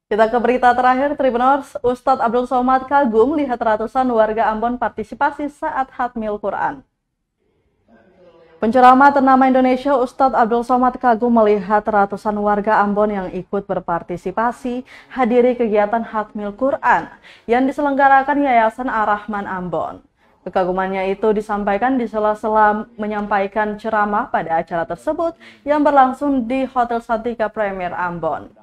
Kita ke berita terakhir, Tribuners. Ustadz Abdul Somad kagum lihat ratusan warga Ambon partisipasi saat Khatmil Quran. Penceramah ternama Indonesia, Ustadz Abdul Somad kagum melihat ratusan warga Ambon yang ikut berpartisipasi hadiri kegiatan Khatmil Quran yang diselenggarakan Yayasan Ar-Rahman Ambon. Kekagumannya itu disampaikan di sela-sela menyampaikan ceramah pada acara tersebut yang berlangsung di Hotel Santika Premier Ambon.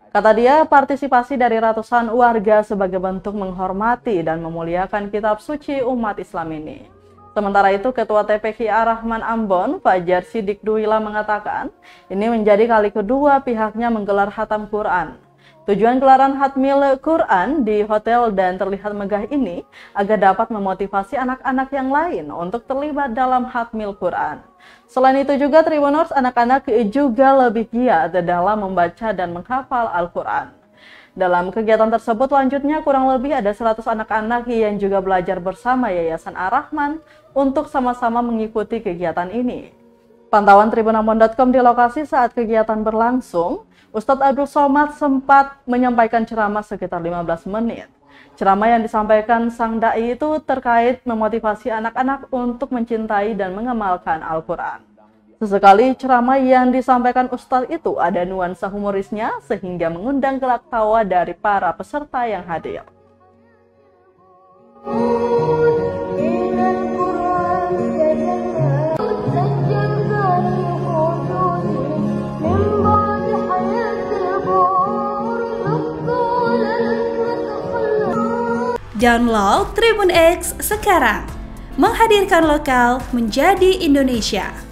Kata dia, partisipasi dari ratusan warga sebagai bentuk menghormati dan memuliakan kitab suci umat Islam ini. Sementara itu, Ketua TPQ Ar-Rahman Ambon, Fajar Sidik Duwila mengatakan, ini menjadi kali kedua pihaknya menggelar khatam Quran. Tujuan gelaran Khatmil Quran di hotel dan terlihat megah ini agar dapat memotivasi anak-anak yang lain untuk terlibat dalam Khatmil Quran. Selain itu juga Tribuners, anak-anak juga lebih giat dalam membaca dan menghafal Al-Quran. Dalam kegiatan tersebut lanjutnya kurang lebih ada 100 anak-anak yang juga belajar bersama Yayasan Ar-Rahman untuk sama-sama mengikuti kegiatan ini. Pantauan tribunambon.com di lokasi saat kegiatan berlangsung, Ustadz Abdul Somad sempat menyampaikan ceramah sekitar 15 menit. Ceramah yang disampaikan sang dai itu terkait memotivasi anak-anak untuk mencintai dan mengamalkan Al-Quran. Sesekali ceramah yang disampaikan Ustadz itu ada nuansa humorisnya sehingga mengundang gelak tawa dari para peserta yang hadir. Download Tribun X sekarang, menghadirkan lokal menjadi Indonesia.